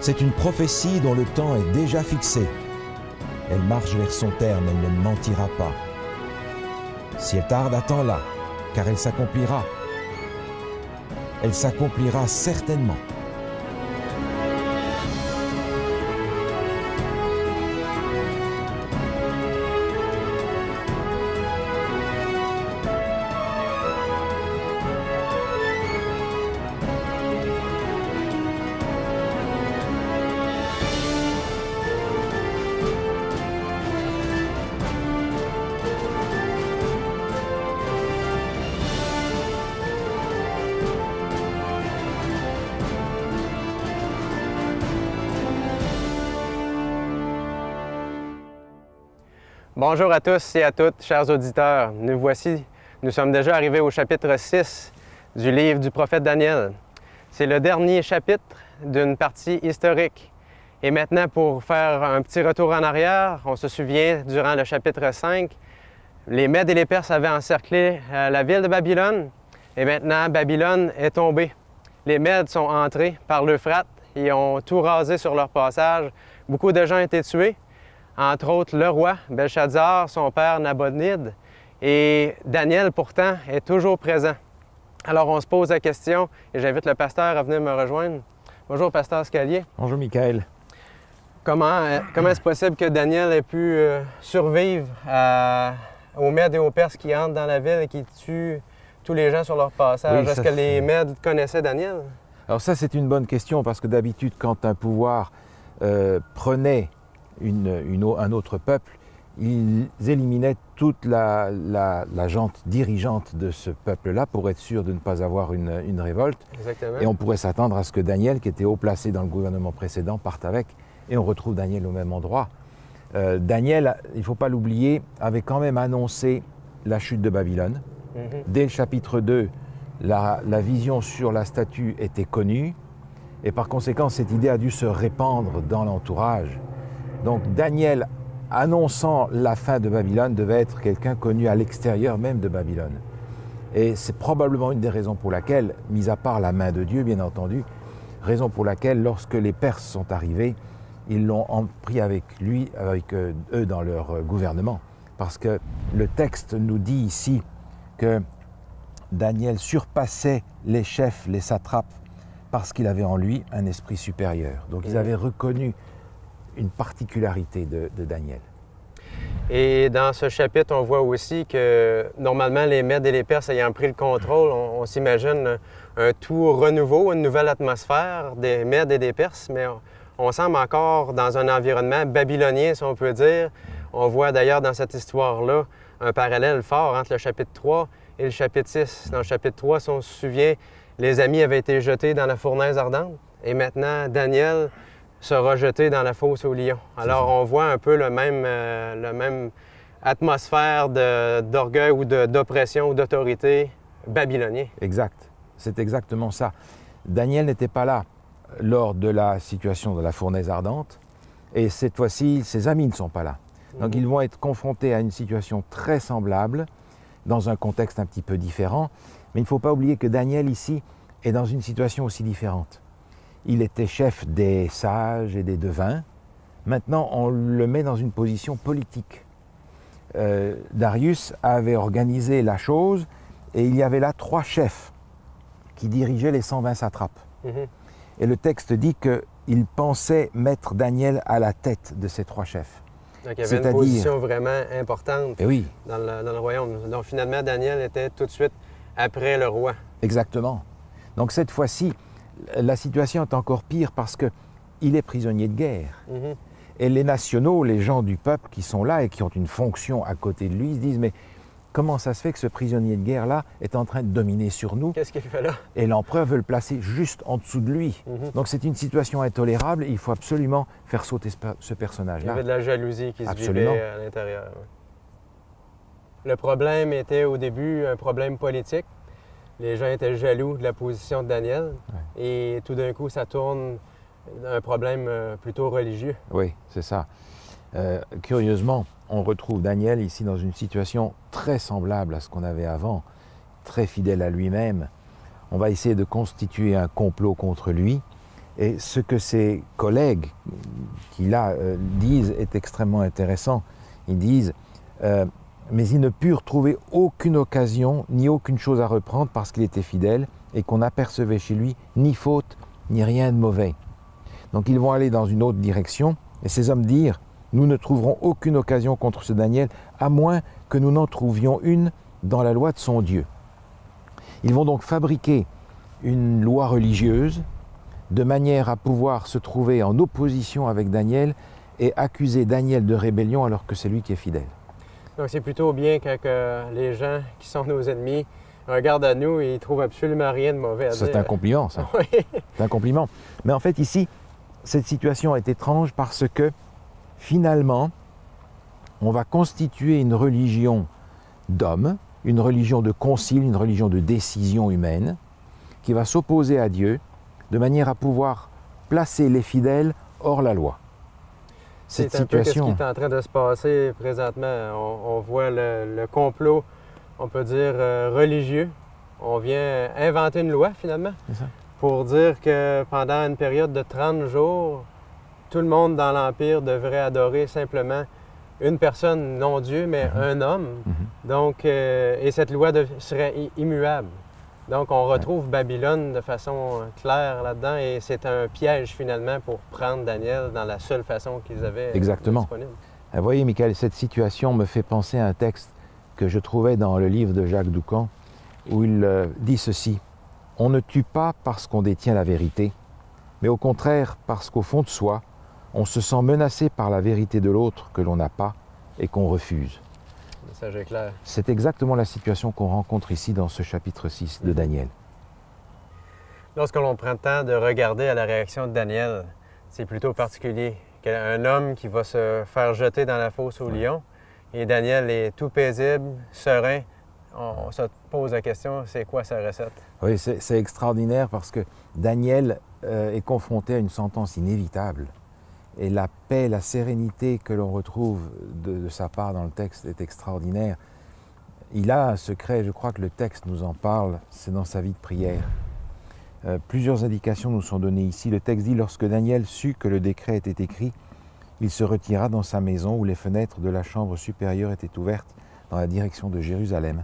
C'est une prophétie dont le temps est déjà fixé. Elle marche vers son terme, elle ne mentira pas. Si elle tarde, attends-la, car elle s'accomplira. Elle s'accomplira certainement. Bonjour à tous et à toutes, chers auditeurs. Nous sommes déjà arrivés au chapitre 6 du livre du prophète Daniel. C'est le dernier chapitre d'une partie historique. Et maintenant, pour faire un petit retour en arrière, on se souvient, durant le chapitre 5, les Mèdes et les Perses avaient encerclé la ville de Babylone. Et maintenant, Babylone est tombée. Les Mèdes sont entrés par l'Euphrate et ont tout rasé sur leur passage. Beaucoup de gens ont été tués. Entre autres le roi Belshazzar, son père Nabonide, et Daniel pourtant est toujours présent. Alors on se pose la question, et j'invite le pasteur à venir me rejoindre. Bonjour pasteur Scalier. Bonjour Michael. Comment est-ce possible que Daniel ait pu survivre aux Mèdes et aux Perses qui entrent dans la ville et qui tuent tous les gens sur leur passage? Est-ce que les Mèdes connaissaient Daniel? Alors ça c'est une bonne question parce que d'habitude quand un pouvoir prenait un autre peuple, ils éliminaient toute la gente dirigeante de ce peuple-là pour être sûr de ne pas avoir une révolte. Exactement. Et on pourrait s'attendre à ce que Daniel, qui était haut placé dans le gouvernement précédent, parte avec. Et on retrouve Daniel au même endroit. Daniel, il ne faut pas l'oublier, avait quand même annoncé la chute de Babylone. Dès le chapitre 2, la vision sur la statue était connue. Et par conséquent, cette idée a dû se répandre dans l'entourage. Donc Daniel, annonçant la fin de Babylone, devait être quelqu'un connu à l'extérieur même de Babylone. Et c'est probablement une des raisons pour laquelle, mis à part la main de Dieu, bien entendu, raison pour laquelle, lorsque les Perses sont arrivés, ils l'ont pris avec eux dans leur gouvernement. Parce que le texte nous dit ici que Daniel surpassait les chefs, les satrapes, parce qu'il avait en lui un esprit supérieur. Donc ils avaient reconnu une particularité de Daniel. Et dans ce chapitre, on voit aussi que normalement les Mèdes et les Perses ayant pris le contrôle, on s'imagine un tout renouveau, une nouvelle atmosphère des Mèdes et des Perses, mais on semble encore dans un environnement babylonien, si on peut dire. On voit d'ailleurs dans cette histoire-là un parallèle fort entre le chapitre 3 et le chapitre 6. Dans le chapitre 3, si on se souvient, les amis avaient été jetés dans la fournaise ardente et maintenant Daniel sera jeté dans la fosse aux lions. Alors, on voit un peu le même atmosphère d'orgueil ou d'oppression ou d'autorité babylonien. Exact. C'est exactement ça. Daniel n'était pas là lors de la situation de la fournaise ardente et cette fois-ci, ses amis ne sont pas là. Donc, ils vont être confrontés à une situation très semblable dans un contexte un petit peu différent. Mais il ne faut pas oublier que Daniel, ici, est dans une situation aussi différente. Il était chef des sages et des devins. Maintenant, on le met dans une position politique. Darius avait organisé la chose et il y avait là 3 chefs qui dirigeaient les 120 satrapes. Et le texte dit qu'il pensait mettre Daniel à la tête de ces 3 chefs. Donc, il y avait une position vraiment importante dans le royaume. Donc, finalement, Daniel était tout de suite après le roi. Exactement. Donc, cette fois-ci, la situation est encore pire parce qu'il est prisonnier de guerre. Et les nationaux, les gens du peuple qui sont là et qui ont une fonction à côté de lui, se disent « Mais comment ça se fait que ce prisonnier de guerre-là est en train de dominer sur nous ?» Qu'est-ce qu'il fait là? Et l'empereur veut le placer juste en dessous de lui. Donc c'est une situation intolérable et il faut absolument faire sauter ce personnage-là. Il y avait de la jalousie qui se vivait à l'intérieur. Le problème était au début un problème politique. Les gens étaient jaloux de la position de Daniel et tout d'un coup, ça tourne un problème plutôt religieux. Oui, c'est ça. Curieusement, on retrouve Daniel ici dans une situation très semblable à ce qu'on avait avant, très fidèle à lui-même. On va essayer de constituer un complot contre lui Et ce que ses collègues qui là disent est extrêmement intéressant. Ils disent mais ils ne purent trouver aucune occasion ni aucune chose à reprendre parce qu'il était fidèle et qu'on n'apercevait chez lui ni faute ni rien de mauvais. Donc ils vont aller dans une autre direction et ces hommes dirent nous ne trouverons aucune occasion contre ce Daniel à moins que nous n'en trouvions une dans la loi de son Dieu. Ils vont donc fabriquer une loi religieuse de manière à pouvoir se trouver en opposition avec Daniel et accuser Daniel de rébellion alors que c'est lui qui est fidèle. Donc c'est plutôt bien quand les gens qui sont nos ennemis regardent à nous et ils trouvent absolument rien de mauvais à dire. C'est un compliment, ça. Oui. C'est un compliment. Mais en fait, ici, cette situation est étrange parce que, finalement, on va constituer une religion d'hommes, une religion de concile, une religion de décision humaine, qui va s'opposer à Dieu, de manière à pouvoir placer les fidèles hors la loi. C'est un peu ce qui est en train de se passer présentement. On voit le complot, on peut dire, religieux. On vient inventer une loi, finalement, pour dire que pendant une période de 30 jours, tout le monde dans l'Empire devrait adorer simplement une personne, non Dieu, mais un homme. Donc, et cette loi serait immuable. Donc, on retrouve Babylone de façon claire là-dedans et c'est un piège finalement pour prendre Daniel dans la seule façon qu'ils avaient disponible. Vous voyez, Michael, cette situation me fait penser à un texte que je trouvais dans le livre de Jacques Doucan où il dit ceci. « On ne tue pas parce qu'on détient la vérité, mais au contraire parce qu'au fond de soi, on se sent menacé par la vérité de l'autre que l'on n'a pas et qu'on refuse. » Le message est clair. C'est exactement la situation qu'on rencontre ici dans ce chapitre 6 de Daniel. Lorsque l'on prend le temps de regarder à la réaction de Daniel, c'est plutôt particulier. Un homme qui va se faire jeter dans la fosse aux lions, et Daniel est tout paisible, serein. On se pose la question, c'est quoi sa recette? Oui, c'est extraordinaire parce que Daniel est confronté à une sentence inévitable. Et la paix, la sérénité que l'on retrouve de sa part dans le texte est extraordinaire. Il a un secret, je crois que le texte nous en parle, c'est dans sa vie de prière. Plusieurs indications nous sont données ici. Le texte dit « Lorsque Daniel sut que le décret était écrit, il se retira dans sa maison où les fenêtres de la chambre supérieure étaient ouvertes dans la direction de Jérusalem.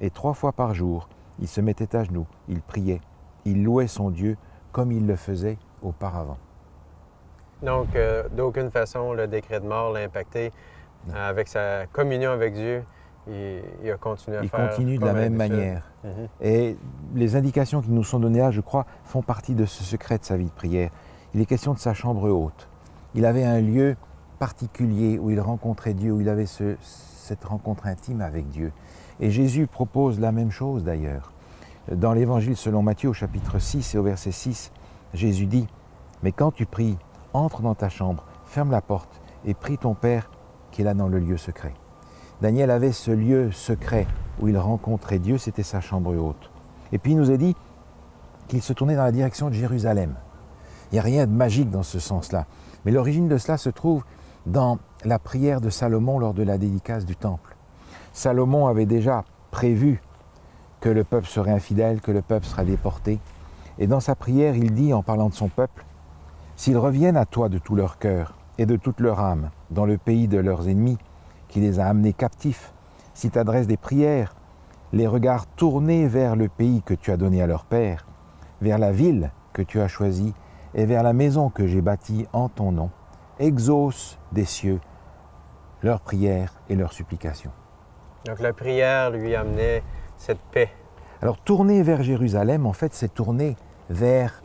Et 3 fois par jour, il se mettait à genoux, il priait, il louait son Dieu comme il le faisait auparavant. » Donc, d'aucune façon, le décret de mort l'a impacté. Avec sa communion avec Dieu, il a continué à faire. Il continue de la même manière. Et les indications qui nous sont données là, je crois, font partie de ce secret de sa vie de prière. Il est question de sa chambre haute. Il avait un lieu particulier où il rencontrait Dieu, où il avait cette rencontre intime avec Dieu. Et Jésus propose la même chose d'ailleurs. Dans l'Évangile selon Matthieu, au chapitre 6 et au verset 6, Jésus dit « Mais quand tu pries, entre dans ta chambre, ferme la porte et prie ton Père qui est là dans le lieu secret. » Daniel avait ce lieu secret où il rencontrait Dieu, c'était sa chambre haute. Et puis il nous a dit qu'il se tournait dans la direction de Jérusalem. Il n'y a rien de magique dans ce sens-là. Mais l'origine de cela se trouve dans la prière de Salomon lors de la dédicace du temple. Salomon avait déjà prévu que le peuple serait infidèle, que le peuple sera déporté. Et dans sa prière, il dit, en parlant de son peuple, « S'ils reviennent à toi de tout leur cœur et de toute leur âme, dans le pays de leurs ennemis, qui les a amenés captifs, s'ils t'adressent des prières, les regards tournés vers le pays que tu as donné à leur père, vers la ville que tu as choisie et vers la maison que j'ai bâtie en ton nom, exauce des cieux leurs prières et leurs supplications. » Donc la prière lui amenait cette paix. Alors tourner vers Jérusalem, en fait, c'est tourner vers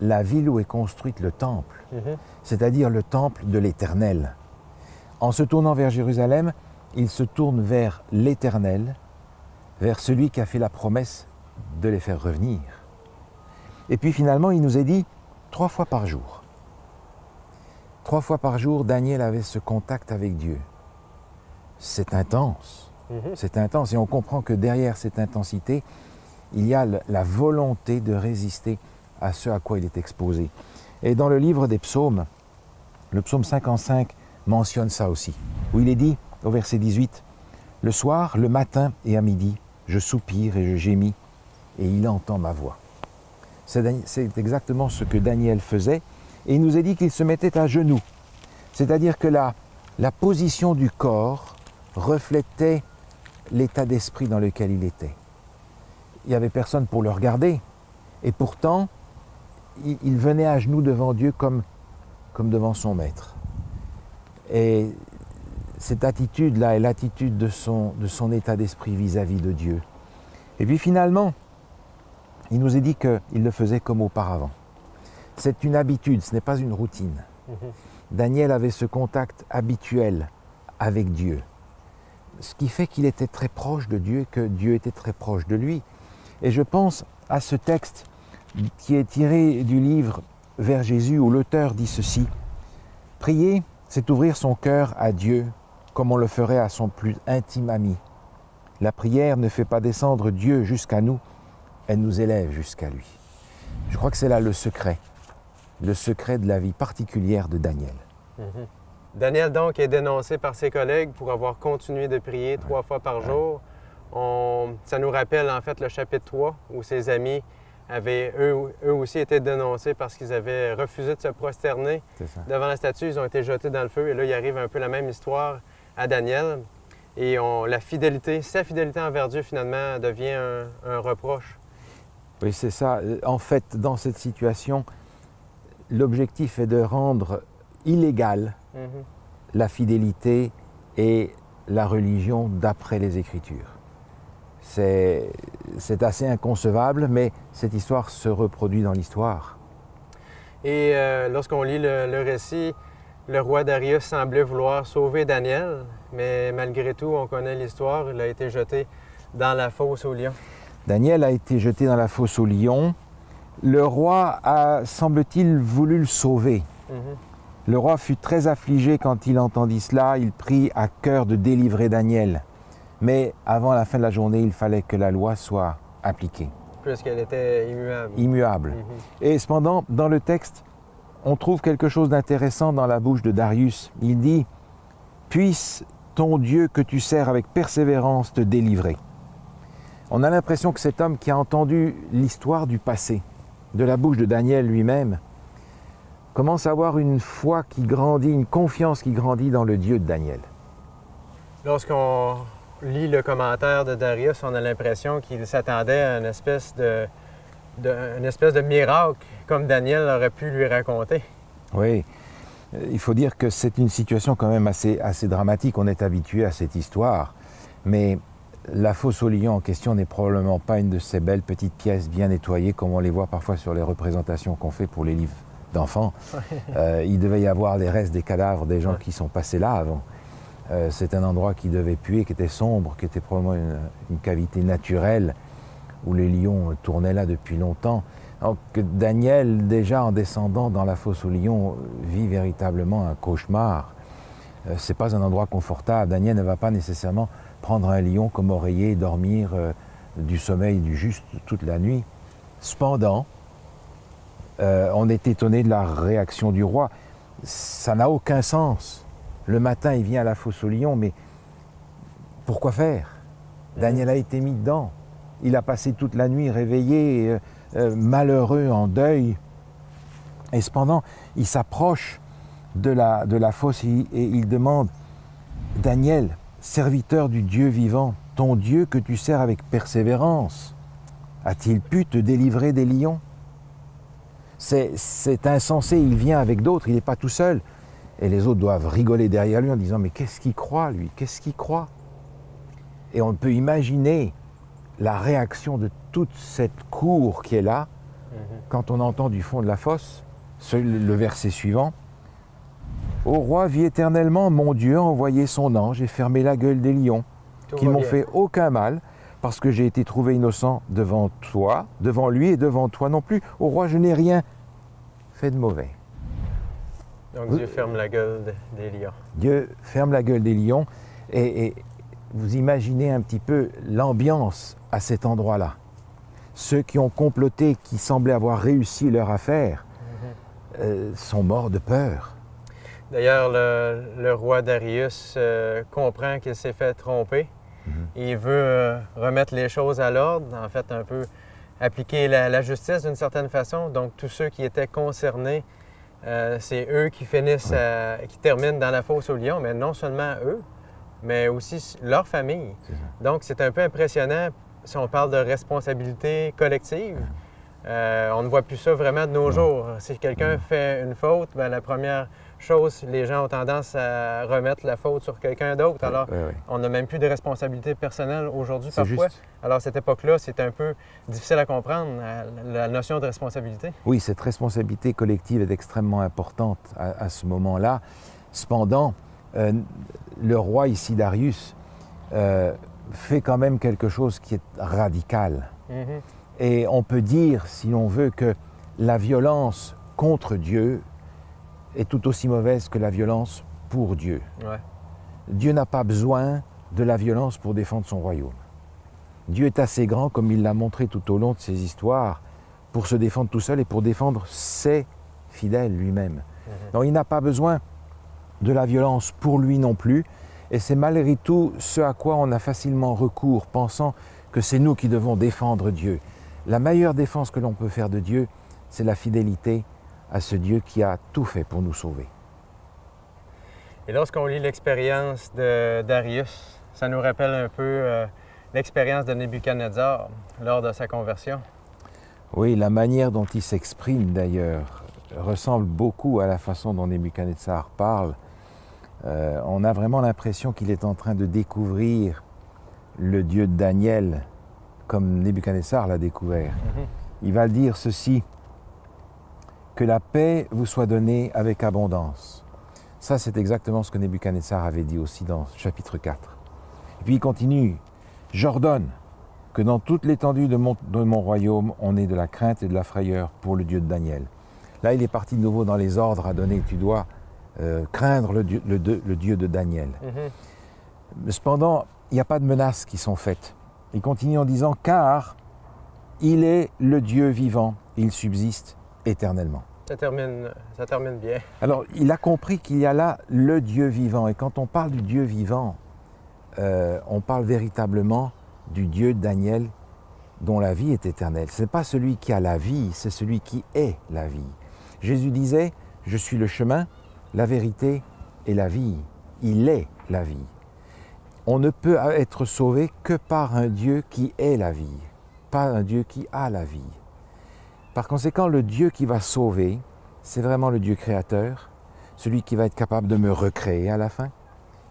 la ville où est construite le temple, c'est-à-dire le temple de l'Éternel. En se tournant vers Jérusalem, il se tourne vers l'Éternel, vers celui qui a fait la promesse de les faire revenir. Et puis finalement, il nous est dit 3 fois par jour. 3 fois par jour, Daniel avait ce contact avec Dieu. C'est intense. C'est intense et on comprend que derrière cette intensité, il y a la volonté de résister à ce à quoi il est exposé. Et dans le livre des psaumes, le psaume 55 mentionne ça aussi, où il est dit au verset 18, « Le soir, le matin et à midi, je soupire et je gémis, et il entend ma voix. » C'est exactement ce que Daniel faisait. Et il nous est dit qu'il se mettait à genoux. C'est-à-dire que la position du corps reflétait l'état d'esprit dans lequel il était. Il n'y avait personne pour le regarder. Et pourtant, il venait à genoux devant Dieu comme devant son maître. Et cette attitude-là est l'attitude de son état d'esprit vis-à-vis de Dieu. Et puis finalement, il nous est dit qu'il le faisait comme auparavant. C'est une habitude, ce n'est pas une routine. Daniel avait ce contact habituel avec Dieu. Ce qui fait qu'il était très proche de Dieu et que Dieu était très proche de lui. Et je pense à ce texte qui est tiré du livre Vers Jésus où l'auteur dit ceci. Prier, c'est ouvrir son cœur à Dieu comme on le ferait à son plus intime ami. La prière ne fait pas descendre Dieu jusqu'à nous, elle nous élève jusqu'à lui. Je crois que c'est là le secret de la vie particulière de Daniel. Daniel, donc, est dénoncé par ses collègues pour avoir continué de prier 3 fois par jour. Ça nous rappelle, en fait, le chapitre 3, où ses amis avaient, eux aussi, été dénoncés parce qu'ils avaient refusé de se prosterner devant la statue. Ils ont été jetés dans le feu. Et là, il arrive un peu la même histoire à Daniel. Et sa fidélité envers Dieu, finalement, devient un reproche. Oui, c'est ça. En fait, dans cette situation, l'objectif est de rendre illégale la fidélité et la religion d'après les Écritures. C'est assez inconcevable, mais cette histoire se reproduit dans l'histoire. Et lorsqu'on lit le récit, le roi Darius semblait vouloir sauver Daniel, mais malgré tout, on connaît l'histoire, il a été jeté dans la fosse aux lions. Daniel a été jeté dans la fosse aux lions. Le roi a, semble-t-il, voulu le sauver. Le roi fut très affligé quand il entendit cela. Il prit à cœur de délivrer Daniel. Mais avant la fin de la journée, il fallait que la loi soit appliquée. Puisqu'elle était immuable. Immuable. Et cependant, dans le texte, on trouve quelque chose d'intéressant dans la bouche de Darius. Il dit « Puisse ton Dieu que tu sers avec persévérance te délivrer ». On a l'impression que cet homme qui a entendu l'histoire du passé, de la bouche de Daniel lui-même, commence à avoir une foi qui grandit, une confiance qui grandit dans le Dieu de Daniel. Lorsqu'on lit le commentaire de Darius, on a l'impression qu'il s'attendait à une espèce de miracle, comme Daniel aurait pu lui raconter. Oui, il faut dire que c'est une situation quand même assez dramatique. On est habitué à cette histoire, mais la fosse aux lions en question n'est probablement pas une de ces belles petites pièces bien nettoyées comme on les voit parfois sur les représentations qu'on fait pour les livres d'enfants. Il devait y avoir des restes des cadavres des gens qui sont passés là avant. C'est un endroit qui devait puer, qui était sombre, qui était probablement une cavité naturelle où les lions tournaient là depuis longtemps. Donc Daniel, déjà en descendant dans la fosse aux lions, vit véritablement un cauchemar. C'est pas un endroit confortable. Daniel ne va pas nécessairement prendre un lion comme oreiller et dormir du sommeil du juste toute la nuit. Cependant, on est étonné de la réaction du roi. Ça n'a aucun sens. Le matin, il vient à la fosse aux lions, mais pourquoi faire? Daniel a été mis dedans. Il a passé toute la nuit réveillé, malheureux, en deuil. Et cependant, il s'approche de la fosse et il demande « Daniel, serviteur du Dieu vivant, ton Dieu que tu sers avec persévérance, a-t-il pu te délivrer des lions ?» C'est insensé, il vient avec d'autres, il n'est pas tout seul. Et les autres doivent rigoler derrière lui en disant « Mais qu'est-ce qu'il croit, lui? Qu'est-ce qu'il croit ?» Et on peut imaginer la réaction de toute cette cour qui est là, quand on entend du fond de la fosse, le verset suivant. « Au roi vit éternellement, mon Dieu a envoyé son ange et fermé la gueule des lions, qui ne m'ont fait aucun mal, parce que j'ai été trouvé innocent devant toi, devant lui et devant toi non plus. Au roi, je n'ai rien fait de mauvais. » Donc Dieu ferme la gueule des lions. Dieu ferme la gueule des lions et vous imaginez un petit peu l'ambiance à cet endroit-là. Ceux qui ont comploté, qui semblaient avoir réussi leur affaire, sont morts de peur. D'ailleurs, le roi Darius comprend qu'il s'est fait tromper. Il veut remettre les choses à l'ordre, en fait un peu appliquer la justice d'une certaine façon. Donc, tous ceux qui étaient concernés, c'est eux qui finissent, qui terminent dans la fosse aux lions, mais non seulement eux, mais aussi leur famille. Donc, c'est un peu impressionnant si on parle de responsabilité collective. On ne voit plus ça vraiment de nos jours. Si quelqu'un fait une faute, bien, la première chose, les gens ont tendance à remettre la faute sur quelqu'un d'autre. Alors, on n'a même plus de responsabilité personnelle aujourd'hui parfois. Juste. Alors, à cette époque-là, c'est un peu difficile à comprendre, la notion de responsabilité. Oui, cette responsabilité collective est extrêmement importante à ce moment-là. Cependant, le roi ici, Darius, fait quand même quelque chose qui est radical. Et on peut dire, si l'on veut, que la violence contre Dieu est tout aussi mauvaise que la violence pour Dieu. Dieu n'a pas besoin de la violence pour défendre son royaume. Dieu est assez grand, comme il l'a montré tout au long de ses histoires, pour se défendre tout seul et pour défendre ses fidèles lui-même. Donc il n'a pas besoin de la violence pour lui non plus, et c'est malgré tout ce à quoi on a facilement recours, pensant que c'est nous qui devons défendre Dieu. La meilleure défense que l'on peut faire de Dieu, c'est la fidélité à ce Dieu qui a tout fait pour nous sauver. Et lorsqu'on lit l'expérience de Darius, ça nous rappelle un peu l'expérience de Nebuchadnezzar lors de sa conversion. Oui, la manière dont il s'exprime d'ailleurs ressemble beaucoup à la façon dont Nebuchadnezzar parle. On a vraiment l'impression qu'il est en train de découvrir le Dieu de Daniel comme Nebuchadnezzar l'a découvert. Il va dire ceci: que la paix vous soit donnée avec abondance. Ça, c'est exactement ce que Nebuchadnezzar avait dit aussi dans chapitre 4. Et puis il continue: j'ordonne que dans toute l'étendue de mon royaume, on ait de la crainte et de la frayeur pour le Dieu de Daniel. Là, il est parti de nouveau dans les ordres à donner. Tu dois craindre le Dieu de Daniel. Cependant, il n'y a pas de menaces qui sont faites. Il continue en disant: car il est le Dieu vivant, il subsiste éternellement. Ça termine bien. Alors, il a compris qu'il y a là le Dieu vivant. Et quand on parle du Dieu vivant, on parle véritablement du Dieu Daniel dont la vie est éternelle. Ce n'est pas celui qui a la vie, c'est celui qui est la vie. Jésus disait: je suis le chemin, la vérité et la vie. Il est la vie. On ne peut être sauvé que par un Dieu qui est la vie, pas un Dieu qui a la vie. Par conséquent, le Dieu qui va sauver, c'est vraiment le Dieu créateur, celui qui va être capable de me recréer à la fin.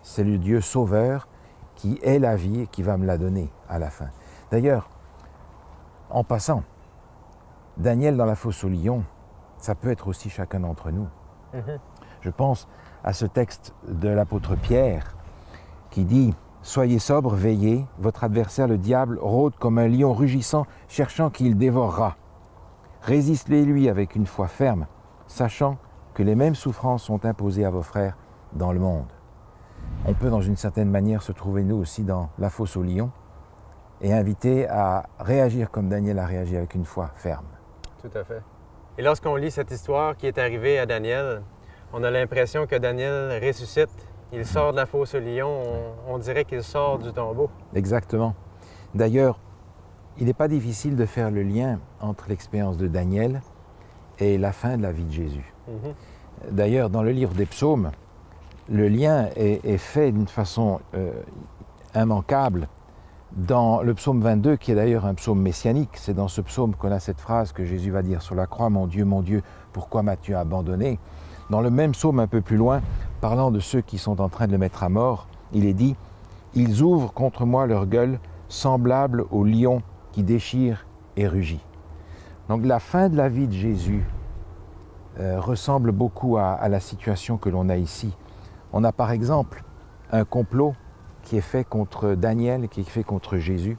C'est le Dieu sauveur qui est la vie et qui va me la donner à la fin. D'ailleurs, en passant, Daniel dans la fosse aux lions, ça peut être aussi chacun d'entre nous. Je pense à ce texte de l'apôtre Pierre qui dit: soyez sobres, veillez, votre adversaire le diable rôde comme un lion rugissant, cherchant qui il dévorera. Résistez-lui avec une foi ferme, sachant que les mêmes souffrances sont imposées à vos frères dans le monde. On peut dans une certaine manière se trouver nous aussi dans la fosse aux lions et inviter à réagir comme Daniel a réagi, avec une foi ferme. Tout à fait. Et lorsqu'on lit cette histoire qui est arrivée à Daniel, on a l'impression que Daniel ressuscite. Il sort de la fosse aux lions, on dirait qu'il sort du tombeau. Exactement. D'ailleurs, il n'est pas difficile de faire le lien entre l'expérience de Daniel et la fin de la vie de Jésus. D'ailleurs, dans le livre des psaumes, le lien est fait d'une façon immanquable dans le psaume 22, qui est d'ailleurs un psaume messianique. C'est dans ce psaume qu'on a cette phrase que Jésus va dire sur la croix: mon Dieu, pourquoi m'as-tu abandonné ?» Dans le même psaume un peu plus loin, parlant de ceux qui sont en train de le mettre à mort, il est dit: ils ouvrent contre moi leur gueule, semblable au lion qui déchire et rugit. Donc la fin de la vie de Jésus ressemble beaucoup à la situation que l'on a ici. On a par exemple un complot qui est fait contre Daniel, qui est fait contre Jésus,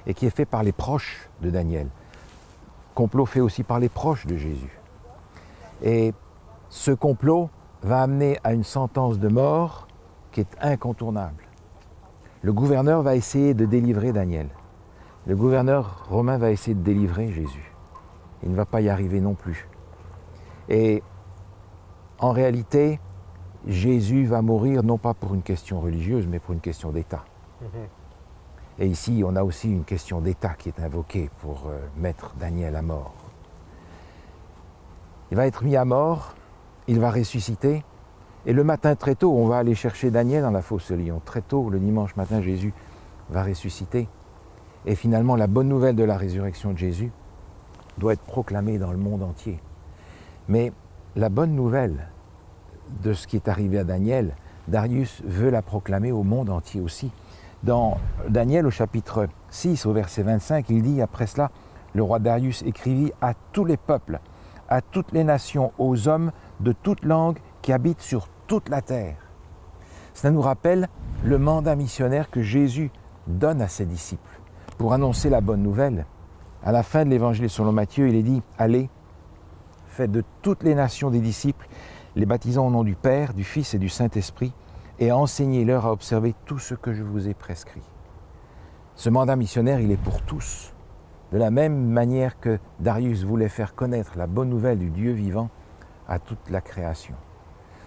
et qui est fait par les proches de Daniel. Complot fait aussi par les proches de Jésus. Et ce complot va amener à une sentence de mort qui est incontournable. Le gouverneur va essayer de délivrer Daniel. Le gouverneur romain va essayer de délivrer Jésus. Il ne va pas y arriver non plus. Et en réalité, Jésus va mourir non pas pour une question religieuse, mais pour une question d'État. Et ici, on a aussi une question d'État qui est invoquée pour mettre Daniel à mort. Il va être mis à mort, il va ressusciter, et le matin très tôt, on va aller chercher Daniel dans la fosse aux lions. Très tôt, le dimanche matin, Jésus va ressusciter. Et finalement, la bonne nouvelle de la résurrection de Jésus doit être proclamée dans le monde entier. Mais la bonne nouvelle de ce qui est arrivé à Daniel, Darius veut la proclamer au monde entier aussi. Dans Daniel au chapitre 6, au verset 25, il dit après cela, le roi Darius écrivit à tous les peuples, à toutes les nations, aux hommes de toute langue qui habitent sur toute la terre. Cela nous rappelle le mandat missionnaire que Jésus donne à ses disciples pour annoncer la bonne nouvelle. À la fin de l'évangile selon Matthieu, il est dit « Allez, faites de toutes les nations des disciples, les baptisant au nom du Père, du Fils et du Saint-Esprit, et enseignez-leur à observer tout ce que je vous ai prescrit. » Ce mandat missionnaire, il est pour tous. De la même manière que Darius voulait faire connaître la bonne nouvelle du Dieu vivant à toute la création.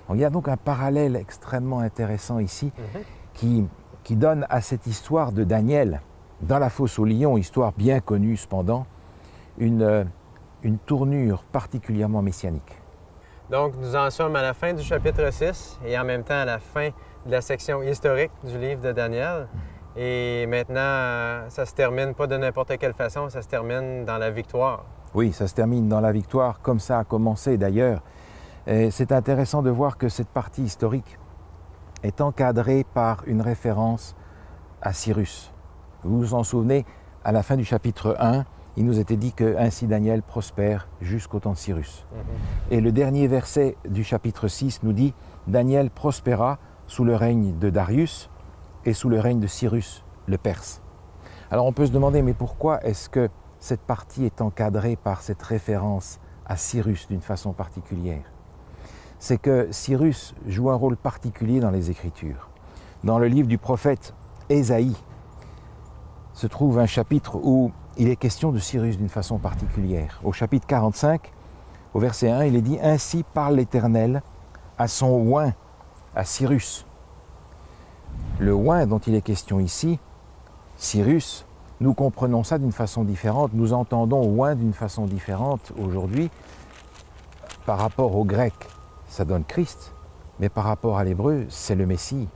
Donc, il y a donc un parallèle extrêmement intéressant ici qui donne à cette histoire de Daniel dans la fosse aux lions, histoire bien connue cependant, une tournure particulièrement messianique. Donc, nous en sommes à la fin du chapitre 6 et en même temps à la fin de la section historique du livre de Daniel. Et maintenant, ça se termine pas de n'importe quelle façon, ça se termine dans la victoire. Oui, ça se termine dans la victoire, comme ça a commencé d'ailleurs. Et c'est intéressant de voir que cette partie historique est encadrée par une référence à Cyrus. Vous vous en souvenez, à la fin du chapitre 1, il nous était dit que ainsi Daniel prospère jusqu'au temps de Cyrus. Et le dernier verset du chapitre 6 nous dit « Daniel prospéra sous le règne de Darius et sous le règne de Cyrus, le Perse ». Alors on peut se demander, mais pourquoi est-ce que cette partie est encadrée par cette référence à Cyrus d'une façon particulière? C'est que Cyrus joue un rôle particulier dans les Écritures. Dans le livre du prophète Ésaïe se trouve un chapitre où il est question de Cyrus d'une façon particulière. Au chapitre 45, au verset 1, il est dit « Ainsi parle l'Éternel à son oint, à Cyrus ». Le oint dont il est question ici, Cyrus, nous comprenons ça d'une façon différente, nous entendons oint d'une façon différente aujourd'hui. Par rapport au grec, ça donne Christ, mais par rapport à l'hébreu, c'est le Messie.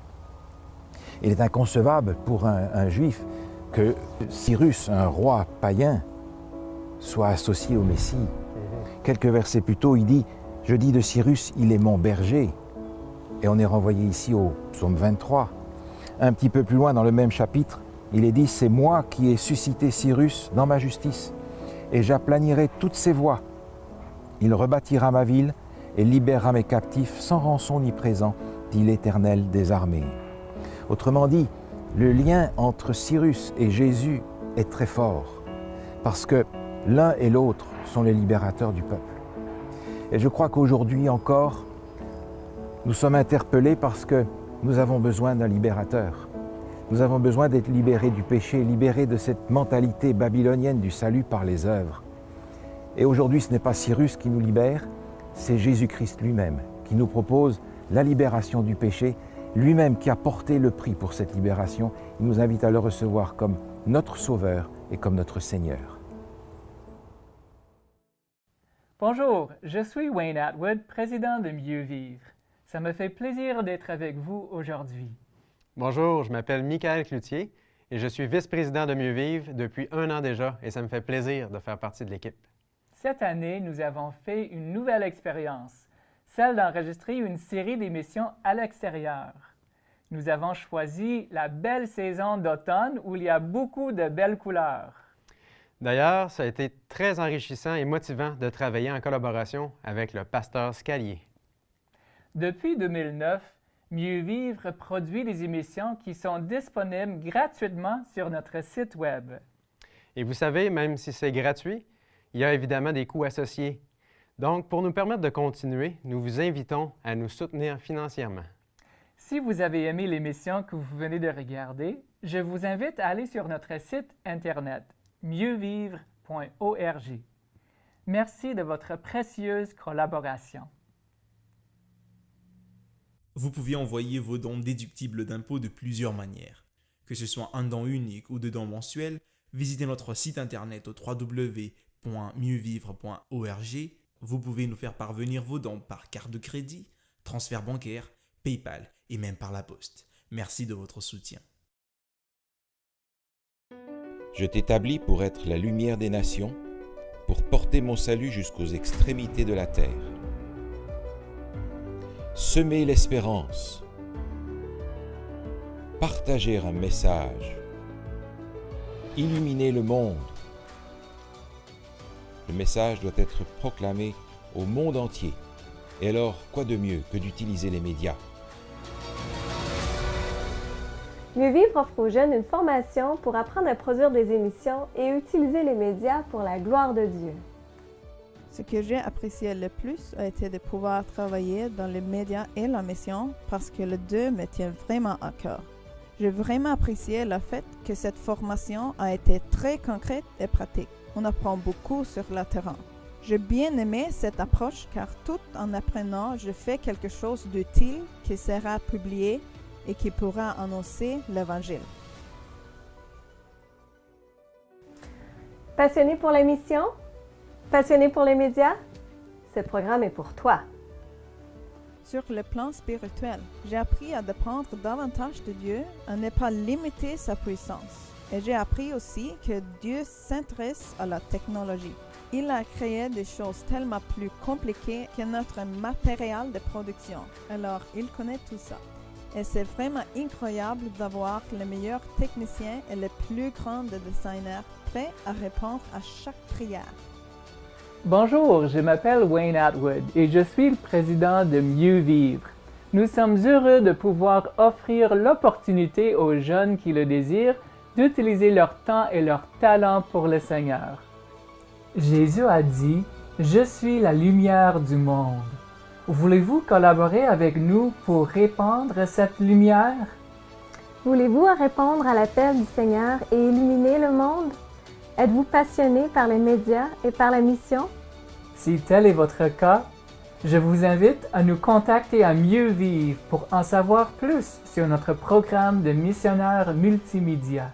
Il est inconcevable pour un juif que Cyrus, un roi païen, soit associé au Messie. Quelques versets plus tôt, il dit « Je dis de Cyrus, il est mon berger ». Et on est renvoyé ici au psaume 23. Un petit peu plus loin dans le même chapitre, il est dit « C'est moi qui ai suscité Cyrus dans ma justice, et j'aplanirai toutes ses voies. Il rebâtira ma ville et libérera mes captifs sans rançon ni présent, dit l'Éternel des armées. » Autrement dit, le lien entre Cyrus et Jésus est très fort, parce que l'un et l'autre sont les libérateurs du peuple. Et je crois qu'aujourd'hui encore, nous sommes interpellés parce que nous avons besoin d'un libérateur. Nous avons besoin d'être libérés du péché, libérés de cette mentalité babylonienne du salut par les œuvres. Et aujourd'hui, ce n'est pas Cyrus qui nous libère, c'est Jésus-Christ lui-même qui nous propose la libération du péché, lui-même qui a porté le prix pour cette libération. Il nous invite à le recevoir comme notre Sauveur et comme notre Seigneur. Bonjour, je suis Wayne Atwood, président de Mieux Vivre. Ça me fait plaisir d'être avec vous aujourd'hui. Bonjour, je m'appelle Michael Cloutier et je suis vice-président de Mieux Vivre depuis 1 an déjà et ça me fait plaisir de faire partie de l'équipe. Cette année, nous avons fait une nouvelle expérience, celle d'enregistrer une série d'émissions à l'extérieur. Nous avons choisi la belle saison d'automne où il y a beaucoup de belles couleurs. D'ailleurs, ça a été très enrichissant et motivant de travailler en collaboration avec le pasteur Scalier. Depuis 2009, Mieux Vivre produit des émissions qui sont disponibles gratuitement sur notre site Web. Et vous savez, même si c'est gratuit, il y a évidemment des coûts associés. Donc, pour nous permettre de continuer, nous vous invitons à nous soutenir financièrement. Si vous avez aimé l'émission que vous venez de regarder, je vous invite à aller sur notre site Internet mieuxvivre.org. Merci de votre précieuse collaboration. Vous pouvez envoyer vos dons déductibles d'impôts de plusieurs manières, Que ce soit un don unique ou 2 dons mensuels, visitez notre site internet au www.mieuxvivre.org. Vous pouvez nous faire parvenir vos dons par carte de crédit, transfert bancaire, PayPal et même par la poste. Merci de votre soutien. Je t'établis pour être la lumière des nations, pour porter mon salut jusqu'aux extrémités de la terre. Semer l'espérance, partager un message, illuminer le monde. Le message doit être proclamé au monde entier. Et alors, quoi de mieux que d'utiliser les médias? Mieux Vivre offre aux jeunes une formation pour apprendre à produire des émissions et utiliser les médias pour la gloire de Dieu. Ce que j'ai apprécié le plus a été de pouvoir travailler dans les médias et la mission parce que les deux me tiennent vraiment à cœur. J'ai vraiment apprécié le fait que cette formation a été très concrète et pratique. On apprend beaucoup sur le terrain. J'ai bien aimé cette approche car tout en apprenant, je fais quelque chose d'utile qui sera publié et qui pourra annoncer l'Évangile. Passionné pour la mission? Passionné pour les médias? Ce programme est pour toi. Sur le plan spirituel, j'ai appris à dépendre davantage de Dieu, à ne pas limiter sa puissance. Et j'ai appris aussi que Dieu s'intéresse à la technologie. Il a créé des choses tellement plus compliquées que notre matériel de production. Alors, il connaît tout ça. Et c'est vraiment incroyable d'avoir les meilleurs techniciens et les plus grands designers prêts à répondre à chaque prière. Bonjour, je m'appelle Wayne Atwood et je suis le président de Mieux Vivre. Nous sommes heureux de pouvoir offrir l'opportunité aux jeunes qui le désirent d'utiliser leur temps et leur talent pour le Seigneur. Jésus a dit « Je suis la lumière du monde ». Voulez-vous collaborer avec nous pour répandre cette lumière? Voulez-vous répondre à l'appel du Seigneur et illuminer le monde? Êtes-vous passionné par les médias et par la mission? Si tel est votre cas, je vous invite à nous contacter à Mieux Vivre pour en savoir plus sur notre programme de missionnaires multimédia.